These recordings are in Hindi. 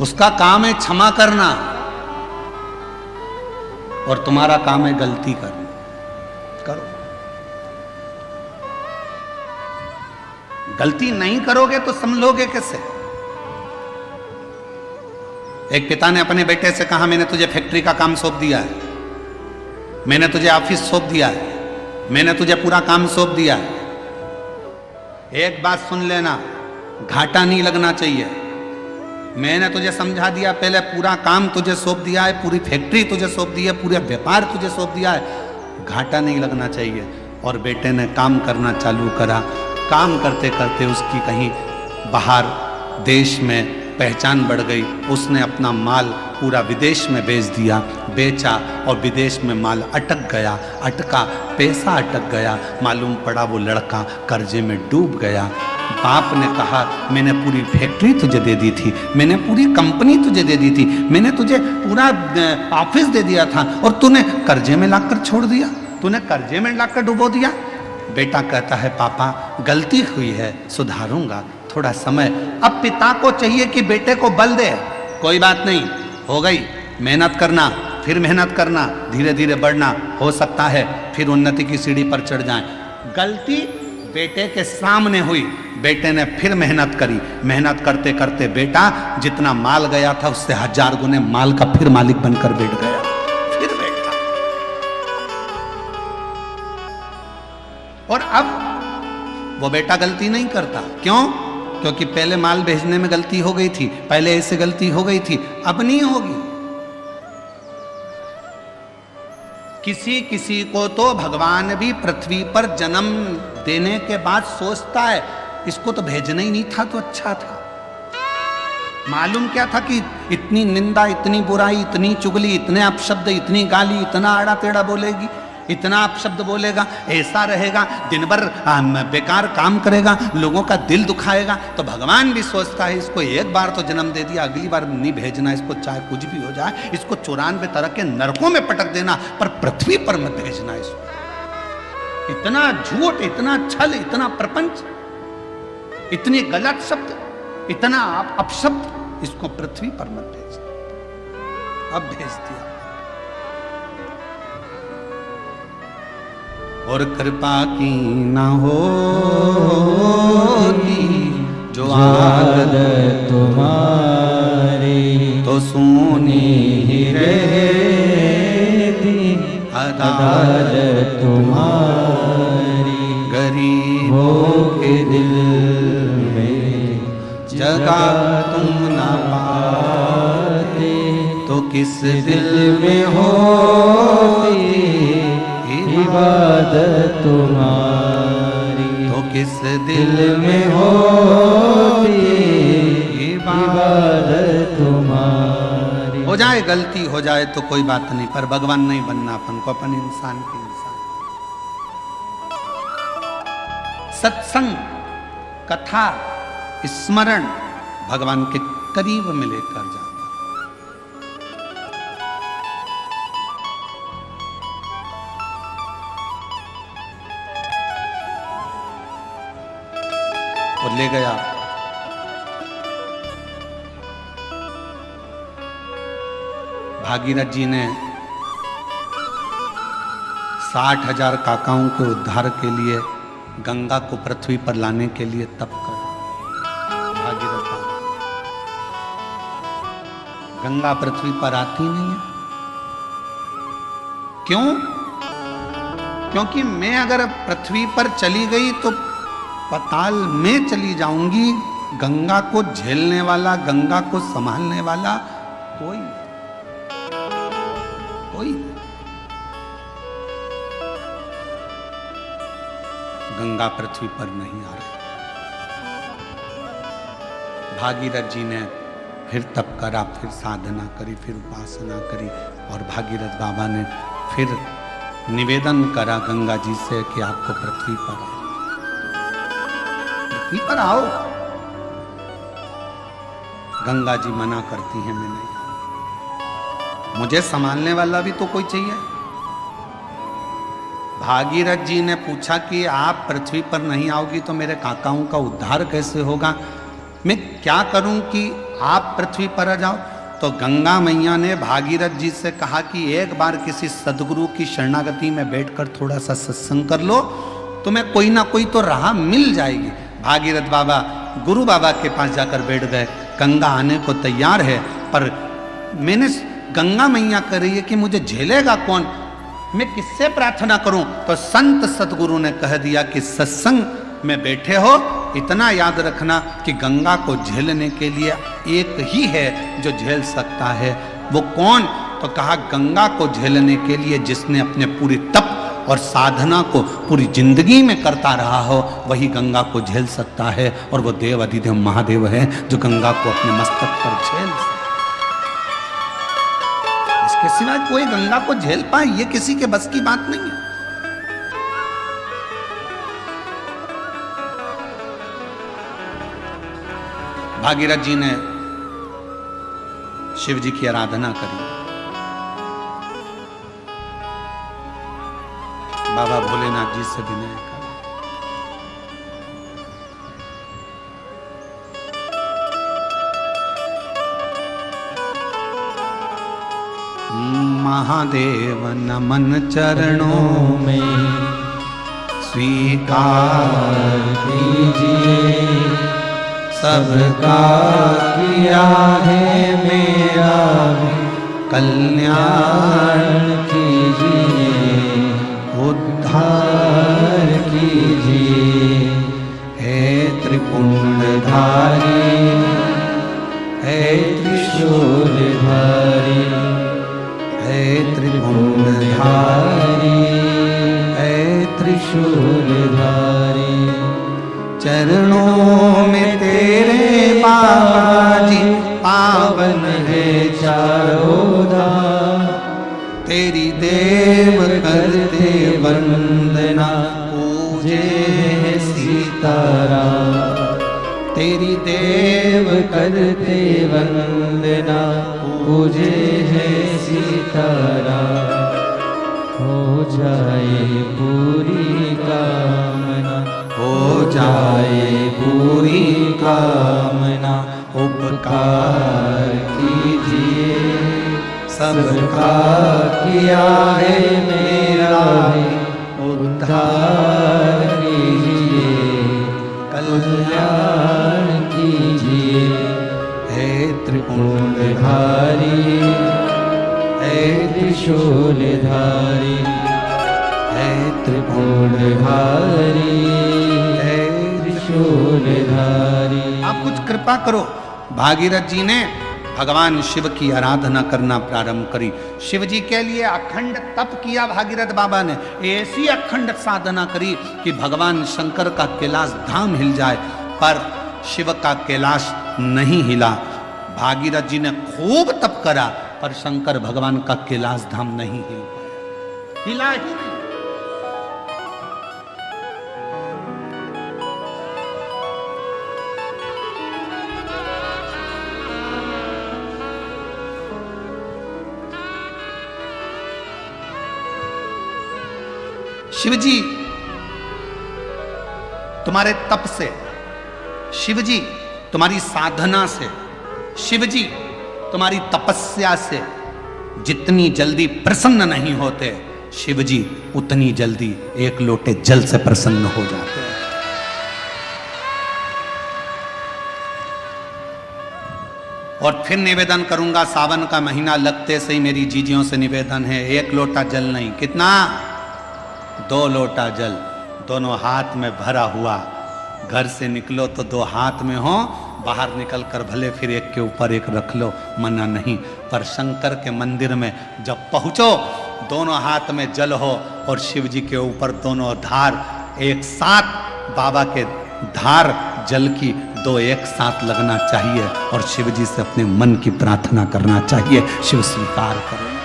उसका काम है क्षमा करना और तुम्हारा काम है गलती करना। करो। गलती नहीं करोगे तो समझोगे कैसे? एक पिता ने अपने बेटे से कहा, मैंने तुझे फैक्ट्री का काम सौंप दिया है, मैंने तुझे ऑफिस सौंप दिया है, मैंने तुझे पूरा काम सौंप दिया है, एक बात सुन लेना, घाटा नहीं लगना चाहिए। मैंने तुझे समझा दिया, पहले पूरा काम तुझे सौंप दिया है, पूरी फैक्ट्री तुझे सौंप दी है, पूरा व्यापार तुझे सौंप दिया है, घाटा नहीं लगना चाहिए। और बेटे ने काम करना चालू करा। काम करते करते उसकी कहीं बाहर देश में पहचान बढ़ गई। उसने अपना माल पूरा विदेश में बेच दिया, बेचा और विदेश में माल अटक गया, अटका, पैसा अटक गया। मालूम पड़ा वो लड़का कर्जे में डूब गया। बाप ने कहा, मैंने पूरी फैक्ट्री तुझे दे दी थी, मैंने पूरी कंपनी तुझे दे दी थी, मैंने तुझे पूरा ऑफिस दे दिया था और तूने कर्जे में लाकर छोड़ दिया, तूने कर्जे में लाकर डुबो दिया। बेटा कहता है, पापा गलती हुई है, सुधारूंगा, थोड़ा समय। अब पिता को चाहिए कि बेटे को बल दे, कोई बात नहीं, हो गई, मेहनत करना, फिर मेहनत करना, धीरे धीरे बढ़ना, हो सकता है फिर उन्नति की सीढ़ी पर चढ़ जाएं। गलती बेटे के सामने हुई, बेटे ने फिर मेहनत करी, मेहनत करते करते बेटा जितना माल गया था उससे 1000 गुने माल का फिर मालिक बनकर बैठ गया। फिर बैठा। और अब वो बेटा गलती नहीं करता। क्यों? क्योंकि पहले माल भेजने में गलती हो गई थी, पहले ऐसे गलती हो गई थी, अब नहीं होगी। किसी किसी को तो भगवान भी पृथ्वी पर जन्म देने के बाद सोचता है, इसको तो भेजना ही नहीं था तो अच्छा था। मालूम क्या था कि इतनी निंदा, इतनी बुराई, इतनी चुगली, इतने अपशब्द, इतनी गाली, इतना आड़ा टेढ़ा बोलेगी, इतना अपशब्द बोलेगा, ऐसा रहेगा, दिन भर बेकार काम करेगा, लोगों का दिल दुखाएगा। तो भगवान भी सोचता है, इसको एक बार तो जन्म दे दिया, अगली बार नहीं भेजना इसको, चाहे कुछ भी हो जाए, इसको 94 तरह के नरकों में पटक देना, पर पृथ्वी पर मत भेजना इसको। इतना झूठ, इतना छल, इतना प्रपंच, इतनी गलत शब्द, इतना अपशब्द, इसको पृथ्वी पर मत भेजना। अब भेज दिया। और कृपा की ना होती जो आदत तुम्हारी, तो सोनी ही रहती अदालत तुम्हारी। गरीबों के दिल में जगह तुम ना पाते, तो किस दिल में होती इबादत तुम्हारी, तो किस दिल में होती इबादत तुम्हारी। हो जाए गलती, हो जाए तो कोई बात नहीं, पर भगवान नहीं बनना अपन को, अपन इंसान के इंसान। सत्संग, कथा, स्मरण भगवान के करीब में लेकर जाता। और ले गया। भागीरथ जी ने 60,000 काकाओं के उद्धार के लिए गंगा को पृथ्वी पर लाने के लिए तप करा। भागीरथ बाबा, गंगा पृथ्वी पर आती नहीं है। क्यों? क्योंकि मैं अगर पृथ्वी पर चली गई तो पताल में चली जाऊंगी। गंगा को झेलने वाला, गंगा को संभालने वाला कोई गंगा पृथ्वी पर नहीं आ रही। भागीरथ जी ने फिर तप करा, फिर साधना करी, फिर उपासना करी, और भागीरथ बाबा ने फिर निवेदन करा गंगा जी से कि आपको पृथ्वी पर पर आओ। गंगा जी मना करती हैं, मैं नहीं, मुझे संभालने वाला भी तो कोई चाहिए। भागीरथ जी ने पूछा कि आप पृथ्वी पर नहीं आओगी तो मेरे काकाओं का उद्धार कैसे होगा? मैं क्या करूं कि आप पृथ्वी पर आ जाओ। तो गंगा मैया ने भागीरथ जी से कहा कि एक बार किसी सदगुरु की शरणागति में बैठकर थोड़ा सा सत्संग कर लो, तुम्हें कोई ना कोई तो राह मिल जाएगी। भागीरथ बाबा गुरु बाबा के पास जाकर बैठ गए। गंगा आने को तैयार है, पर मैंने गंगा मैया कह रही है कि मुझे झेलेगा कौन, मैं किससे प्रार्थना करूं? तो संत सतगुरु ने कह दिया कि सत्संग में बैठे हो, इतना याद रखना कि गंगा को झेलने के लिए एक ही है जो झेल सकता है। वो कौन? तो कहा गंगा को झेलने के लिए जिसने अपने पूरी तप और साधना को पूरी जिंदगी में करता रहा हो, वही गंगा को झेल सकता है। और वो देव अधिदेव महादेव है जो गंगा को अपने मस्तक पर झेल सकता है। इसके सिवा कोई गंगा को झेल पाए ये किसी के बस की बात नहीं है। भागीरथ जी ने शिव जी की आराधना करी। बाबा भोलेनाथ जी से विनय करा। महादेव नमन चरणों में स्वीकार कीजिए, सबका किया है मेरा कल्याण कीजिए, उद्धार कीजिए। हे त्रिपुंडधारी, हे त्रिशूलधारी, हे त्रिपुंडधारी, हे त्रिशूलधारी। चरणों में तेरे बाबा जी पावन है चारों धाम। तेरी देव करते वंदना, पूजे है सीताराम। तेरी देव करते वंदना, पूजे है सीताराम। हो जाए पूरी कामना, हो जाए पूरी कामना। उपकार कीजिए, सबका किया है मेरा उद्धार कीजिए, कल्याण कीजिए। हे त्रिपुंडधारी, हे त्रिशूलधारी, हे त्रिपुंडधारी, हे त्रिशूलधारी। आप कुछ कृपा करो। भागीरथ जी ने भगवान शिव की आराधना करना प्रारंभ करी। शिव जी के लिए अखंड तप किया भागीरथ बाबा ने। ऐसी अखंड साधना करी कि भगवान शंकर का कैलाश धाम हिल जाए, पर शिव का कैलाश नहीं हिला। भागीरथ जी ने खूब तप करा, पर शंकर भगवान का कैलाश धाम नहीं हिल पाया, हिला ही नहीं। शिवजी तुम्हारे तप से, शिवजी तुम्हारी साधना से, शिवजी तुम्हारी तपस्या से जितनी जल्दी प्रसन्न नहीं होते, शिवजी उतनी जल्दी एक लोटे जल से प्रसन्न हो जाते हैं। और फिर निवेदन करूंगा, सावन का महीना लगते से ही मेरी जीजियों से निवेदन है, एक लोटा जल नहीं, कितना? 2 लोटा जल, दोनों हाथ में भरा हुआ। घर से निकलो तो 2 हाथ में हो, बाहर निकलकर भले फिर एक के ऊपर एक रख लो, मना नहीं। पर शंकर के मंदिर में जब पहुंचो, दोनों हाथ में जल हो और शिव जी के ऊपर दोनों धार एक साथ, बाबा के धार जल की 2 एक साथ लगना चाहिए और शिव जी से अपने मन की प्रार्थना करना चाहिए। शिव स्वीकार करें।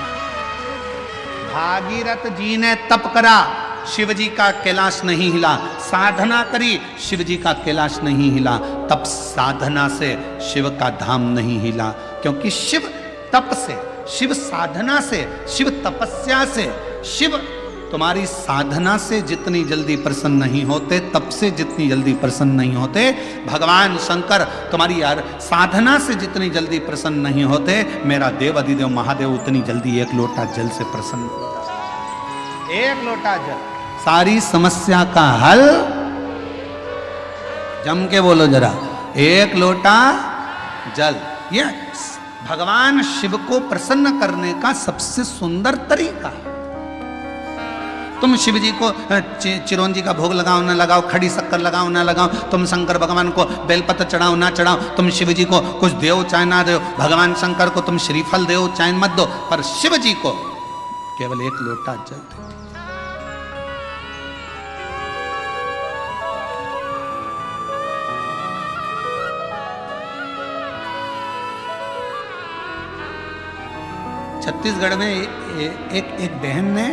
भागीरथ जी ने तप करा, शिव जी का कैलाश नहीं हिला। साधना करी, शिव जी का कैलाश नहीं हिला। तप साधना से शिव का धाम नहीं हिला, क्योंकि शिव तप से, शिव साधना से, शिव तपस्या से, शिव तुम्हारी साधना से जितनी जल्दी प्रसन्न नहीं होते, तब से जितनी जल्दी प्रसन्न नहीं होते, भगवान शंकर तुम्हारी यार साधना से जितनी जल्दी प्रसन्न नहीं होते, मेरा देव अधिदेव महादेव उतनी जल्दी एक लोटा जल से प्रसन्न हो जाते। एक लोटा जल सारी समस्या का हल। जम के बोलो जरा, एक लोटा जल। ये भगवान शिव को प्रसन्न करने का सबसे सुंदर तरीका है। तुम शिव जी को चिरौंजी का भोग लगाओ ना लगाओ, खड़ी शक्कर लगाओ ना लगाओ, तुम शंकर भगवान को बेलपत्र चढ़ाओ ना चढ़ाओ, तुम शिव जी को कुछ दो चाहे ना दो, भगवान शंकर को तुम श्रीफल दो चाहे मत दो, पर शिव जी को केवल एक लोटा जल दो। छत्तीसगढ़ में एक बहन ने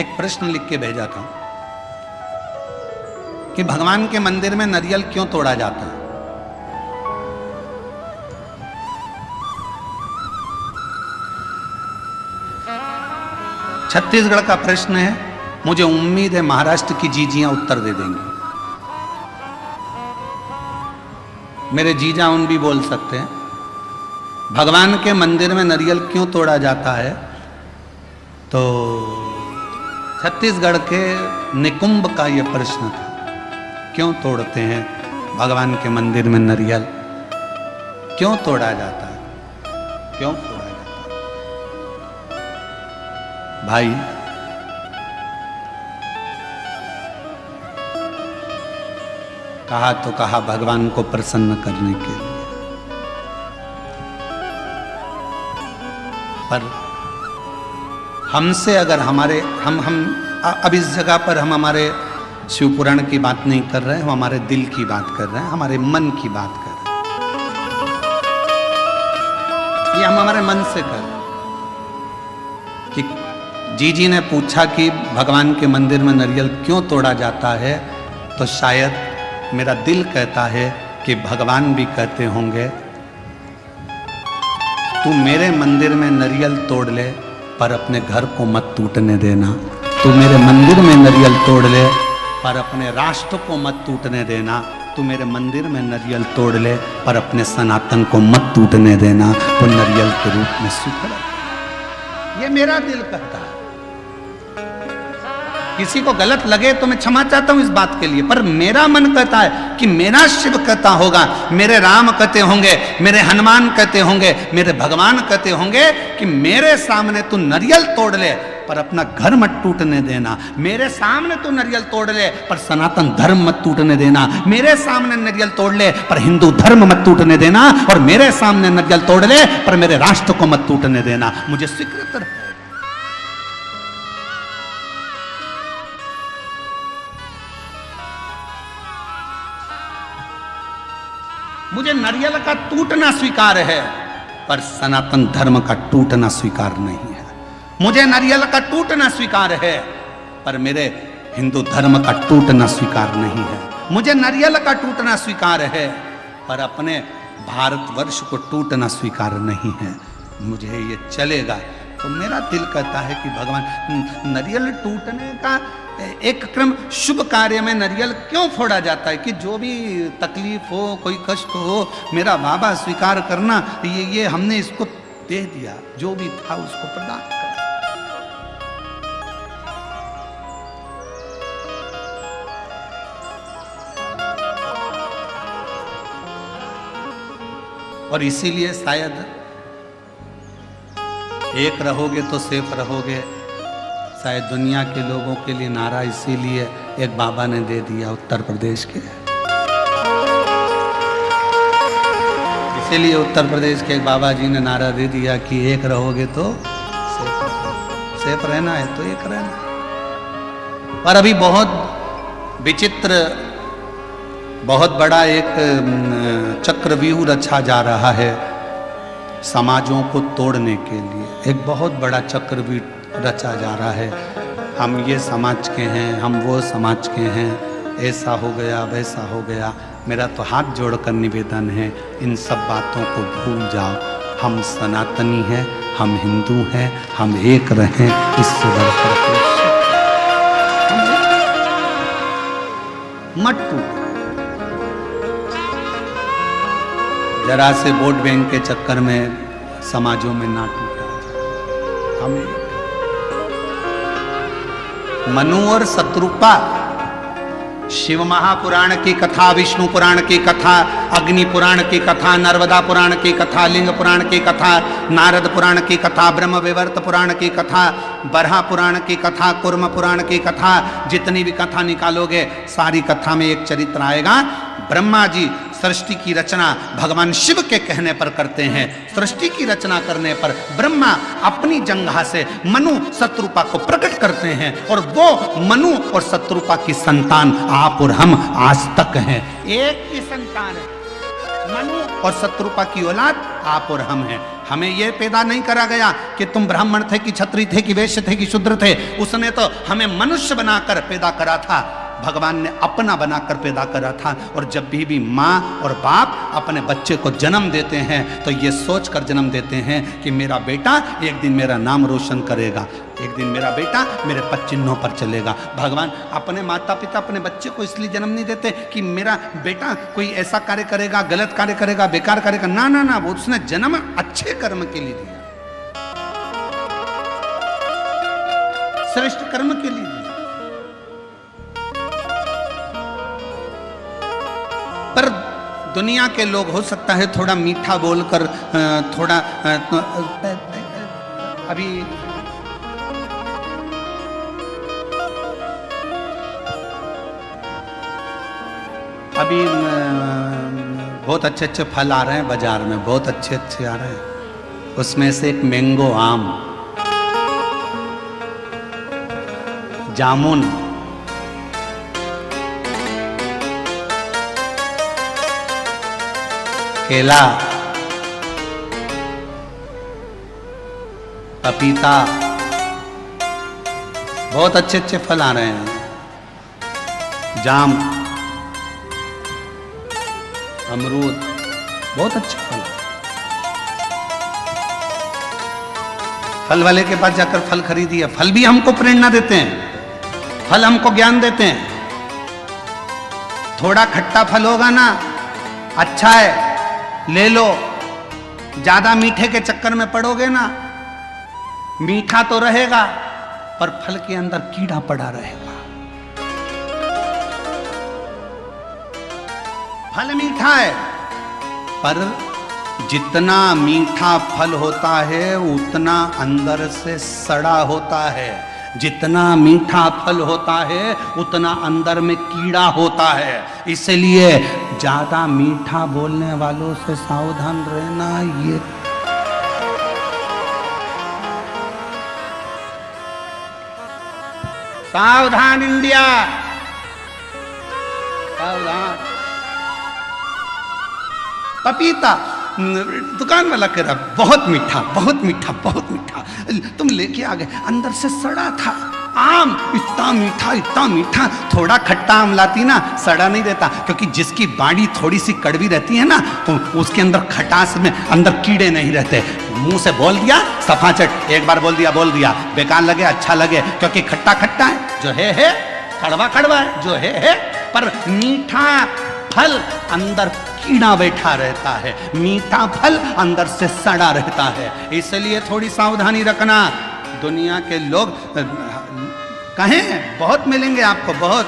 एक प्रश्न लिख के भेजा था कि भगवान के मंदिर में नारियल क्यों तोड़ा जाता है। छत्तीसगढ़ का प्रश्न है, मुझे उम्मीद है महाराष्ट्र की जीजियां उत्तर दे देंगी। मेरे जीजा उन भी बोल सकते हैं। भगवान के मंदिर में नारियल क्यों तोड़ा जाता है? तो छत्तीसगढ़ के निकुंभ का यह प्रश्न था, क्यों तोड़ते हैं भगवान के मंदिर में नारियल, क्यों तोड़ा जाता है, क्यों तोड़ा जाता है? भाई कहा तो कहा भगवान को प्रसन्न करने के लिए, पर हमसे अगर हमारे हम अब इस जगह पर हम हमारे शिव पुराण की बात नहीं कर रहे हैं, हम हमारे दिल की बात कर रहे हैं, हमारे मन की बात कर रहे हैं। ये हम हमारे मन से कर रहे हैं कि जीजी ने पूछा कि भगवान के मंदिर में नारियल क्यों तोड़ा जाता है, तो शायद मेरा दिल कहता है कि भगवान भी कहते होंगे तू मेरे मंदिर में नारियल तोड़ ले पर अपने घर को मत टूटने देना, तू मेरे मंदिर में नारियल तोड़ ले पर अपने राष्ट्र को मत टूटने देना, तू मेरे मंदिर में नारियल तोड़ ले पर अपने सनातन को मत टूटने देना, तो नारियल के रूप में स्वीकार। ये मेरा दिल कहता है। किसी को गलत लगे तो मैं क्षमा चाहता हूं इस बात के लिए, पर मेरा मन कहता है कि मेरा शिव कहता होगा, मेरे राम कहते होंगे, मेरे हनुमान कहते होंगे, मेरे भगवान कहते होंगे कि मेरे सामने तू नारियल तोड़ ले पर अपना घर मत टूटने देना, मेरे सामने तू नारियल तोड़ ले पर सनातन धर्म मत टूटने देना, मेरे सामने नारियल तोड़ ले पर हिंदू धर्म मत टूटने देना, और मेरे सामने नारियल तोड़ ले पर मेरे राष्ट्र को मत टूटने देना। मुझे स्वीकृत रहे। मुझे नारियल का टूटना स्वीकार है पर सनातन धर्म का टूटना स्वीकार नहीं है। मुझे नारियल का टूटना स्वीकार है पर मेरे हिंदू धर्म का टूटना स्वीकार नहीं है। मुझे नारियल का टूटना स्वीकार है पर अपने भारतवर्ष को टूटना स्वीकार नहीं है। मुझे ये चलेगा। तो मेरा दिल कहता है कि भगवान नारियल टूटने का एक क्रम, शुभ कार्य में नारियल क्यों फोड़ा जाता है कि जो भी तकलीफ हो, कोई कष्ट हो, मेरा बाबा स्वीकार करना, ये हमने इसको दे दिया, जो भी था उसको प्रदान कर। और इसीलिए शायद एक रहोगे तो सेफ रहोगे, शायद दुनिया के लोगों के लिए नारा इसीलिए एक बाबा ने दे दिया उत्तर प्रदेश के। इसीलिए उत्तर प्रदेश के एक बाबा जी ने नारा दे दिया कि एक रहोगे तो सेफ रहना है तो एक रहना। पर अभी बहुत विचित्र, बहुत बड़ा एक चक्रव्यूह रचा जा रहा है समाजों को तोड़ने के लिए। एक बहुत बड़ा चक्रव्यूह रचा जा रहा है। हम ये समाज के हैं, हम वो समाज के हैं, ऐसा हो गया वैसा हो गया। मेरा तो हाथ जोड़कर निवेदन है, इन सब बातों को भूल जाओ। हम सनातनी हैं, हम हिंदू हैं, हम एक रहें, इससे बढ़कर मत टूटो। जरा से वोट बैंक के चक्कर में समाजों में ना टूटा। हमें मनु और शत्रुपा, शिव महापुराण की कथा, विष्णु पुराण की कथा, अग्नि पुराण की कथा, नर्मदा पुराण की कथा, लिंग पुराण की कथा, नारद पुराण की कथा, ब्रह्म विवर्त पुराण की कथा, बरहा पुराण की कथा, कुर्म पुराण की कथा, जितनी भी कथा निकालोगे सारी कथा में एक चरित्र आएगा। ब्रह्मा जी सृष्टि की रचना भगवान शिव के कहने पर करते हैं। सृष्टि की रचना करने पर ब्रह्मा अपनी जंघा से मनु शत्रुपा को प्रकट करते हैं और वो मनु और शत्रुपा की संतान आप और हम आज तक हैं। एक ही संतान है, मनु और शत्रुपा की औलाद आप और हम हैं। हमें यह पैदा नहीं करा गया कि तुम ब्राह्मण थे कि क्षत्रिय थे कि वैश्य थे कि शूद्र थे। उसने तो हमें मनुष्य बनाकर पैदा करा था। भगवान ने अपना बनाकर पैदा करा था। और जब भी माँ और बाप अपने बच्चे को जन्म देते हैं तो ये सोचकर जन्म देते हैं कि मेरा बेटा एक दिन मेरा नाम रोशन करेगा, एक दिन मेरा बेटा मेरे पद चिन्हों पर चलेगा। भगवान अपने माता पिता अपने बच्चे को इसलिए जन्म नहीं देते कि मेरा बेटा कोई ऐसा कार्य करेगा, गलत कार्य करेगा, बेकार करेगा। ना ना ना, वो उसने जन्म अच्छे कर्म के लिए दिया, श्रेष्ठ कर्म के लिए दिया। पर दुनिया के लोग हो सकता है थोड़ा मीठा बोलकर थोड़ा अभी बहुत अच्छे अच्छे फल आ रहे हैं बाजार में, बहुत अच्छे अच्छे आ रहे हैं। उसमें से एक मैंगो आम, जामुन, केला, पपीता, बहुत अच्छे अच्छे फल आ रहे हैं। जाम, अमरूद, बहुत अच्छे फल। फल वाले के पास जाकर फल खरीदिए। फल भी हमको प्रेरणा देते हैं, फल हमको ज्ञान देते हैं। थोड़ा खट्टा फल होगा ना, अच्छा है, ले लो। ज्यादा मीठे के चक्कर में पड़ोगे ना, मीठा तो रहेगा पर फल के अंदर कीड़ा पड़ा रहेगा। फल मीठा है पर जितना मीठा फल होता है उतना अंदर से सड़ा होता है। जितना मीठा फल होता है उतना अंदर में कीड़ा होता है। इसलिए ज्यादा मीठा बोलने वालों से सावधान रहना। ये सावधान इंडिया, सावधान। पपीता दुकान वाला कह रहा बहुत मीठा, बहुत मीठा, बहुत मीठा। तुम लेके आ गए, अंदर से सड़ा था। आम इतना मीठा, इतना मीठा। थोड़ा खट्टा आम लाती ना, सड़ा नहीं रहता, क्योंकि जिसकी बाड़ी थोड़ी सी कड़वी रहती है ना तो उसके अंदर खटास में अंदर कीड़े नहीं रहते। मुंह से बोल दिया सफाचट, एक बार बोल दिया, बेकार लगे अच्छा लगे, क्योंकि खट्टा खट्टा है, जो है कड़वा कड़वा है, जो है। पर मीठा फल अंदर कीड़ा बैठा रहता है, मीठा फल अंदर से सड़ा रहता है। इसलिए थोड़ी सावधानी रखना। दुनिया के लोग कहें बहुत मिलेंगे आपको, बहुत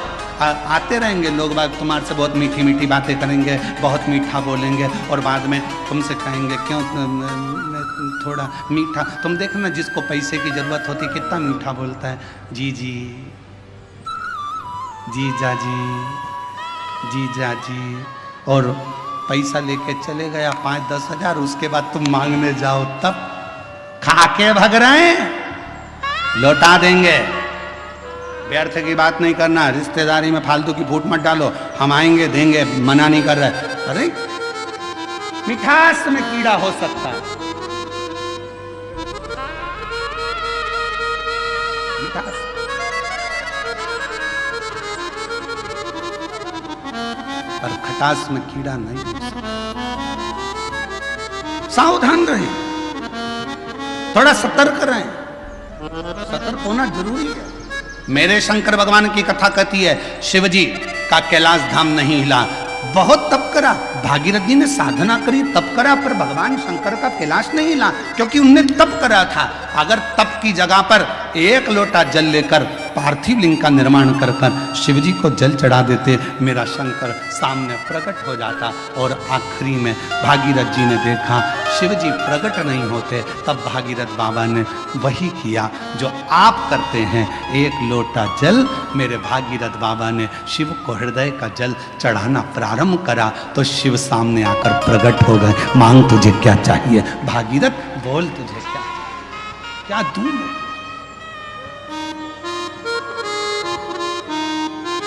आते रहेंगे लोग बाग, तुम्हारे से बहुत मीठी मीठी बातें करेंगे, बहुत मीठा बोलेंगे और बाद में तुमसे कहेंगे क्यों थोड़ा मीठा। तुम देखना जिसको पैसे की जरूरत होती कितना मीठा बोलता है। जी जी, जीजा जी, जीजा जी। और पैसा लेके चले गया 5-10 हजार, उसके बाद तुम मांगने जाओ तब खा के भग रहे हैं, लौटा देंगे। व्यर्थ की बात नहीं करना, रिश्तेदारी में फालतू की फूट मत डालो। हम आएंगे देंगे, मना नहीं कर रहे। अरे मिठास में कीड़ा हो सकता है, मिठास। पर खटास में कीड़ा नहीं हो सकता। सावधान रहें, थोड़ा सतर्क रहें। सतर्क होना जरूरी है। मेरे शंकर भगवान की कथा कहती है, शिवजी का कैलाश धाम नहीं हिला। बहुत तप करा, भागीरथ जी ने साधना करी, तप करा, पर भगवान शंकर का कैलाश नहीं हिला, क्योंकि उनने तप करा था। अगर तप की जगह पर एक लोटा जल लेकर पार्थिव लिंग का निर्माण कर कर शिवजी को जल चढ़ा देते, मेरा शंकर सामने प्रकट हो जाता। और आखिरी में भागीरथ जी ने देखा शिवजी प्रकट नहीं होते, तब भागीरथ बाबा ने वही किया जो आप करते हैं। एक लोटा जल मेरे भागीरथ बाबा ने शिव को हृदय का जल चढ़ाना प्रारंभ करा, तो शिव सामने आकर प्रकट हो गए। मांग तुझे क्या चाहिए भागीरथ, बोल तुझे क्या दूं मैं,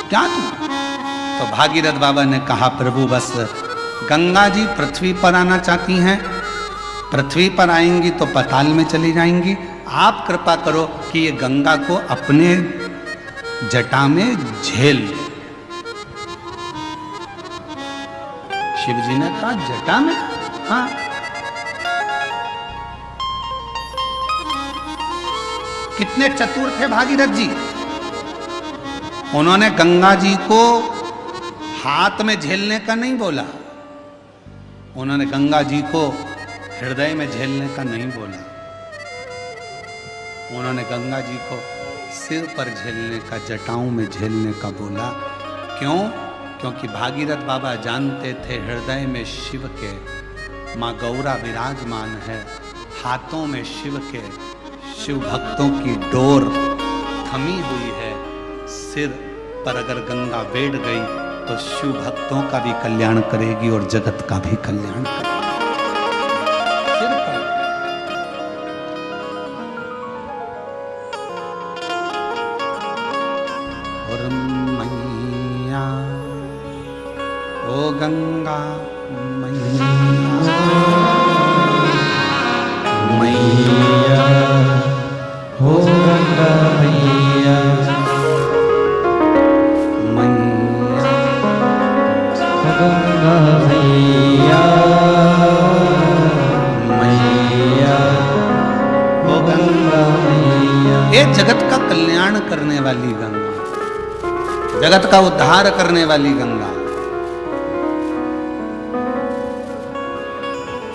क्या दूं? तो भागीरथ बाबा ने कहा प्रभु बस गंगा जी पृथ्वी पर आना चाहती हैं, पृथ्वी पर आएंगी तो पाताल में चली जाएंगी, आप कृपा करो कि ये गंगा को अपने जटा में झेल ले। शिव जी ने कहा जटा में? हाँ। कितने चतुर थे भागीरथ जी, उन्होंने गंगा जी को हाथ में झेलने का नहीं बोला, उन्होंने गंगा जी को हृदय में झेलने का नहीं बोला, उन्होंने गंगा जी को सिर पर झेलने का, जटाओं में झेलने का बोला। क्यों? क्योंकि भागीरथ बाबा जानते थे हृदय में शिव के माँ गौरा विराजमान है, हाथों में शिव के शिव भक्तों की डोर थमी हुई है, सिर पर अगर गंगा बैठ गई तो शिव भक्तों का भी कल्याण करेगी और जगत का भी कल्याण करेगी। सिर पर और मैया ओ गंगा मैया, मैया ओ गंगा मैया, गंगा मैया, मैया ओ गंगा मैया। ये जगत का कल्याण करने वाली गंगा, जगत का उद्धार करने वाली गंगा।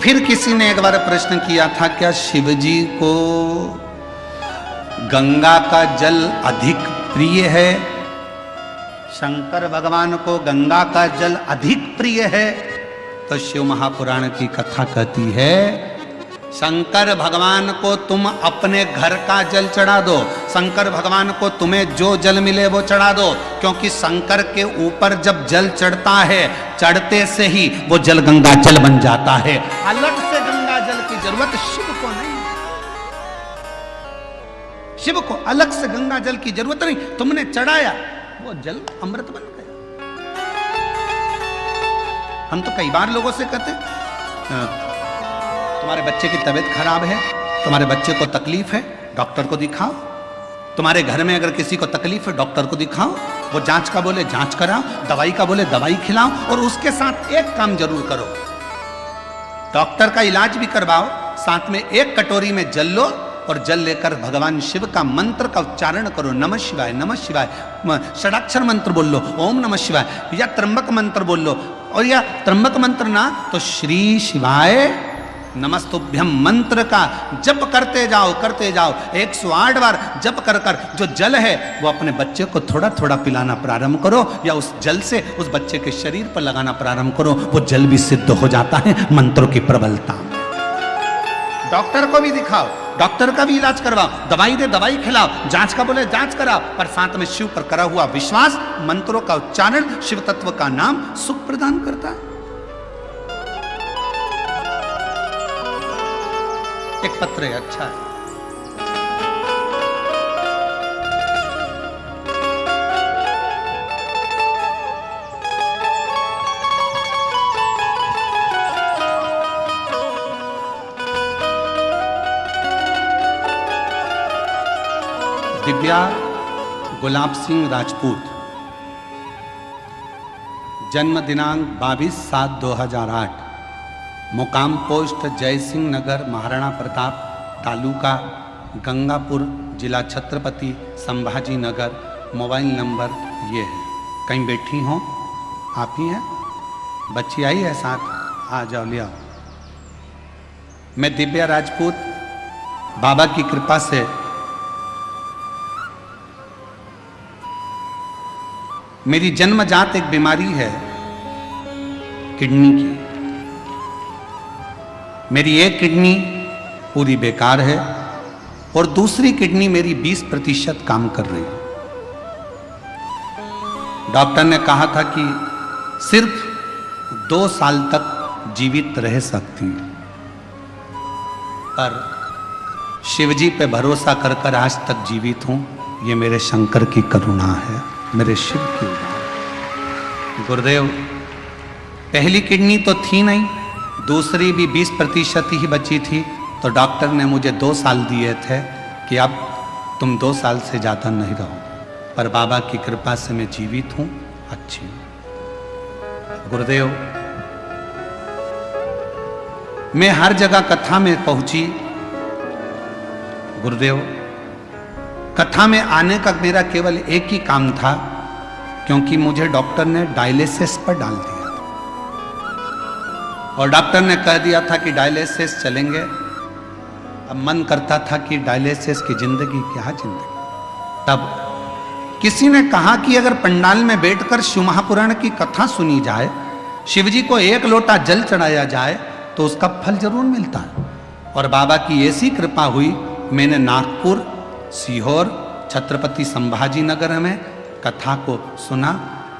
फिर किसी ने एक बार प्रश्न किया था, क्या शिवजी को गंगा का जल अधिक प्रिय है? शंकर भगवान को गंगा का जल अधिक प्रिय है? तो शिव महापुराण की कथा कहती है शंकर भगवान को तुम अपने घर का जल चढ़ा दो, शंकर भगवान को तुम्हें जो जल मिले वो चढ़ा दो, क्योंकि शंकर के ऊपर जब जल चढ़ता है चढ़ते से ही वो जल गंगा जल बन जाता है। अलग से गंगा जल की जरूरत शिव को नहीं, शिव को अलग से गंगा जल की जरूरत नहीं, तुमने चढ़ाया वो जल अमृत बन गया। हम तो कई बार लोगों से कहते तुम्हारे बच्चे की तबीयत खराब है, तुम्हारे बच्चे को तकलीफ है, डॉक्टर को दिखाओ। तुम्हारे घर में अगर किसी को तकलीफ है डॉक्टर को दिखाओ, वो जांच का बोले जांच कराओ, दवाई का बोले दवाई खिलाओ, और उसके साथ एक काम जरूर करो, डॉक्टर का इलाज भी करवाओ, साथ में एक कटोरी में जल लो और जल लेकर भगवान शिव का मंत्र का उच्चारण करो, नमः शिवाय नमः शिवाय, षडाक्षर मंत्र बोल लो, ओम नमः शिवाय, या त्र्यंबक मंत्र बोल लो, और या त्र्यंबक मंत्र ना तो श्री शिवाय नमस्तुभ्यम मंत्र का जप करते जाओ 108 बार जप कर कर जो जल है वो अपने बच्चे को थोड़ा थोड़ा पिलाना प्रारंभ करो, या उस जल से उस बच्चे के शरीर पर लगाना प्रारंभ करो, वो जल भी सिद्ध हो जाता है मंत्रों की प्रबलता में। डॉक्टर को भी दिखाओ, डॉक्टर का भी इलाज करवाओ, दवाई दे दवाई खिलाओ, जांच का बोले जांच कराओ, पर साथ में शिव पर करा हुआ विश्वास, मंत्रों का उच्चारण, शिव तत्व का नाम सुख प्रदान करता है। एक पत्र है, अच्छा है। दिव्या गुलाब सिंह राजपूत, जन्म दिनांक 22/7/2008, मुकाम पोस्ट जय सिंह नगर, महाराणा प्रताप, तालुका गंगापुर, जिला छत्रपति संभाजी नगर, मोबाइल नंबर ये है। कहीं बैठी हो? आप ही हैं? बच्ची आई है साथ? आ जाओ, ले आओ। मैं दिव्या राजपूत, बाबा की कृपा से मेरी जन्मजात एक बीमारी है किडनी की। मेरी एक किडनी पूरी बेकार है और दूसरी किडनी मेरी 20% काम कर रही है। डॉक्टर ने कहा था कि सिर्फ 2 साल तक जीवित रह सकती है, पर शिवजी पे भरोसा कर कर आज तक जीवित हूं। ये मेरे शंकर की करुणा है, मेरे शिव की उदाहरण। गुरुदेव, पहली किडनी तो थी नहीं, दूसरी भी 20% ही बची थी, तो डॉक्टर ने मुझे 2 साल दिए थे कि अब तुम 2 साल से ज़्यादा नहीं रहो, पर बाबा की कृपा से मैं जीवित हूँ, अच्छी हूँ। गुरुदेव, मैं हर जगह कथा में पहुंची। गुरुदेव, कथा में आने का मेरा केवल एक ही काम था, क्योंकि मुझे डॉक्टर ने डायलिसिस पर डाल दिया और डॉक्टर ने कह दिया था कि डायलिसिस चलेंगे। अब मन करता था कि डायलिसिस की जिंदगी क्या जिंदगी। तब किसी ने कहा कि अगर पंडाल में बैठकर शिव महापुराण की कथा सुनी जाए, शिवजी को 1 लोटा जल चढ़ाया जाए, तो उसका फल जरूर मिलता है। और बाबा की ऐसी कृपा हुई, मैंने नागपुर, सीहोर, छत्रपति संभाजी नगर में कथा को सुना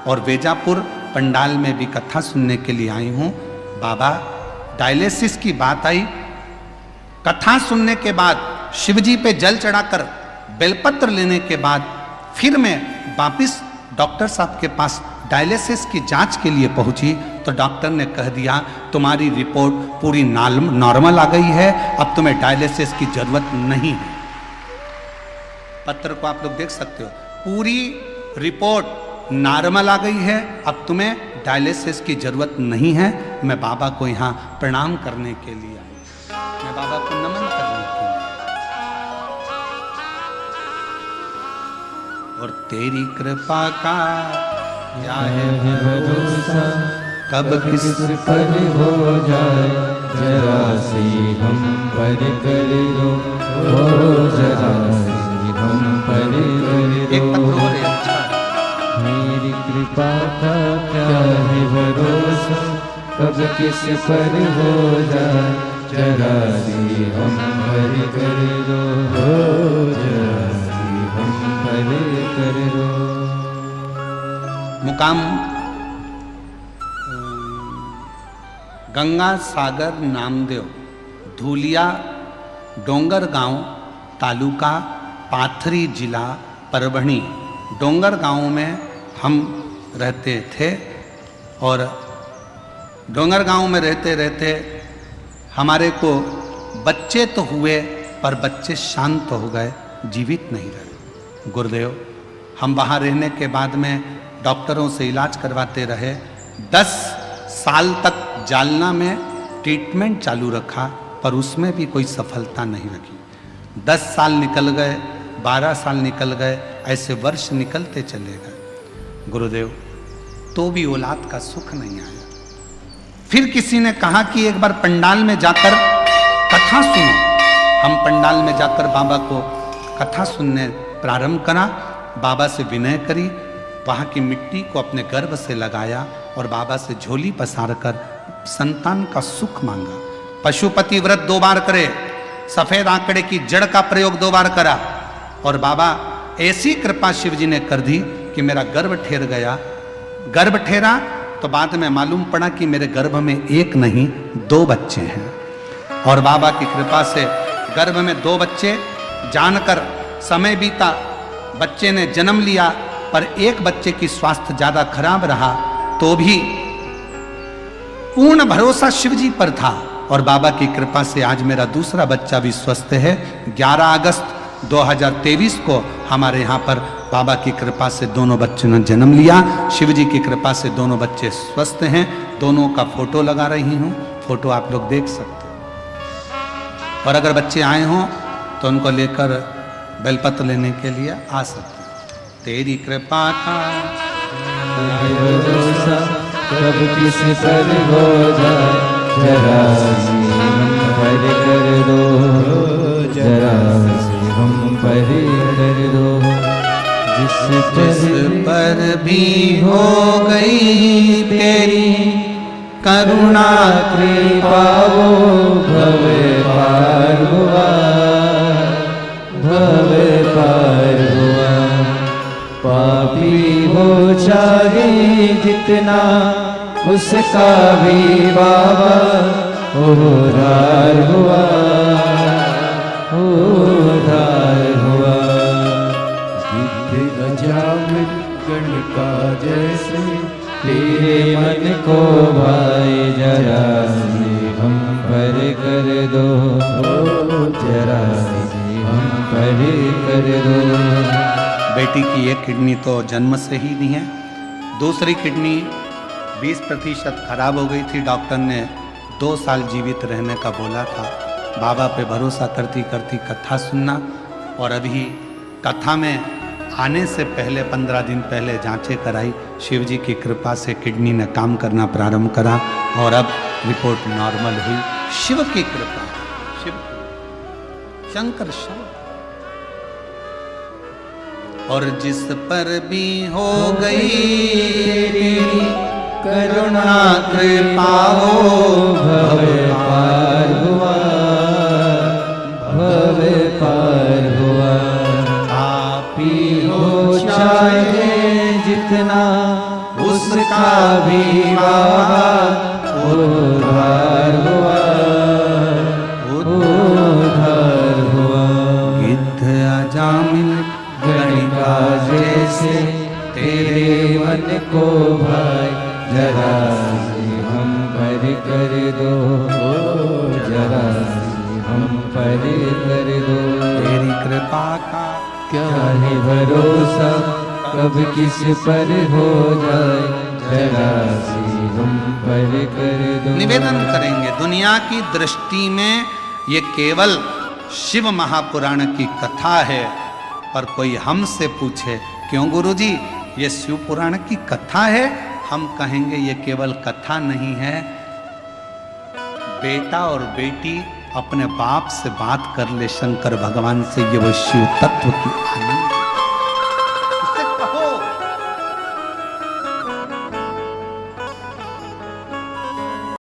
और वेजापुर पंडाल में भी कथा सुनने के लिए आई हूँ। बाबा, डायलिसिस की बात आई, कथा सुनने के बाद शिवजी पे जल चढ़ाकर बेलपत्र लेने के बाद फिर मैं वापिस डॉक्टर साहब के पास डायलिसिस की जांच के लिए पहुंची, तो डॉक्टर ने कह दिया तुम्हारी रिपोर्ट पूरी नॉर्मल आ गई है, अब तुम्हें डायलिसिस की जरूरत नहीं है। पत्र को आप लोग देख सकते हो, पूरी रिपोर्ट नॉर्मल आ गई है, अब तुम्हें डायलिसिस की जरूरत नहीं है। मैं बाबा को यहाँ प्रणाम करने के लिए आई, मैं बाबा को नमन करने के लिए। और तेरी कृपा का क्या है भरोसा, कब किस पर हो जाए, जरा सी हम पर कर दो, जरा सी हम पर कर दो। मेरी कृपा का क्या है भरोसा, कब किस पर हो जाए, जरा सी हम पर कर दो, जरा सी हम पर कर दो। मुकाम गंगा सागर नामदेव, धूलिया डोंगर गांव, तालुका पाथरी, जिला परभणी। डोंगर गांव में हम रहते थे और डोंगर गांव में रहते रहते हमारे को बच्चे तो हुए, पर बच्चे शांत हो गए, जीवित नहीं रहे। गुरुदेव, हम वहाँ रहने के बाद में डॉक्टरों से इलाज करवाते रहे। 10 साल तक जालना में ट्रीटमेंट चालू रखा, पर उसमें भी कोई सफलता नहीं रखी। 10 साल निकल गए, 12 साल निकल गए, ऐसे वर्ष निकलते चले गए। गुरुदेव, तो भी औलाद का सुख नहीं आया। फिर किसी ने कहा कि एक बार पंडाल में जाकर कथा सुनो। हम पंडाल में जाकर बाबा को कथा सुनने प्रारंभ करा, बाबा से विनय करी, वहाँ की मिट्टी को अपने गर्भ से लगाया और बाबा से झोली पसार कर संतान का सुख मांगा। पशुपति व्रत 2 बार करे, सफेद आंकड़े की जड़ का प्रयोग 2 बार करा और बाबा ऐसी कृपा शिवजी ने कर दी कि मेरा गर्भ ठहर गया। गर्भ ठहरा तो बाद में मालूम पड़ा कि मेरे गर्भ में 1 नहीं 2 बच्चे हैं। और बाबा की कृपा से गर्भ में 2 बच्चे, जानकर समय बीता, बच्चे ने जन्म लिया, पर एक बच्चे की स्वास्थ्य ज्यादा खराब रहा, तो भी पूर्ण भरोसा शिवजी पर था और बाबा की कृपा से आज मेरा दूसरा बच्चा भी स्वस्थ है। 11 अगस्त 2023 को हमारे यहाँ पर बाबा की कृपा से दोनों बच्चों ने जन्म लिया। शिवजी की कृपा से दोनों बच्चे स्वस्थ हैं। दोनों का फोटो लगा रही हूँ, फोटो आप लोग देख सकते हो। और अगर बच्चे आए हों तो उनको लेकर बेलपत्र लेने के लिए आ सकते हैं। तेरी कृपा का भरोसा कब किस पर हो जाए, जरा सी हम पर कर दो, जरा सी हम पर कर दो। जिस पर भी हो गई तेरी करुणा कृपा वो भव पार हुआ, भव पार हुआ। पापी हो चाहे जितना उसका भी बाबा उद्धार हुआ, उद्धार हुआ। गिद्ध अजामिल गणिका जैसे तेरे मन को भाई, जरा सी हम पर कर दो, जरा सी हम पर कर दो। बेटी की एक किडनी तो जन्म से ही नहीं है, दूसरी किडनी 20% खराब हो गई थी। डॉक्टर ने 2 साल जीवित रहने का बोला था। बाबा पे भरोसा करती करती कथा सुनना, और अभी कथा में आने से पहले 15 दिन पहले जांचें कराई। शिव जी की कृपा से किडनी ने काम करना प्रारंभ करा और अब रिपोर्ट नॉर्मल हुई। शिव की कृपा, शिव शंकर शिव। और जिस पर भी हो गई तेरी करुणा कृपा हो, भव पार हुआ, भव पार हुआ। आपी हो चाहे जितना उसका भी बाबा उद्धार हुआ, उद्धार हुआ। गिद्ध अजामिल गणिका जैसे तेरे मन को भाई, जरा सी हम पर कर दो, जरा सी हम पर कर दो। तेरी कृपा का क्या है भरोसा कब किस पर हो जाए, जरा सी हम पर कर दो। निवेदन करेंगे, दुनिया की दृष्टि में ये केवल शिव महापुराण की कथा है, पर कोई हमसे पूछे क्यों गुरुजी ये शिव पुराण की कथा है, हम कहेंगे ये केवल कथा नहीं है। बेटा और बेटी अपने बाप से बात कर ले शंकर भगवान से, ये वो शिव तत्व की आनंद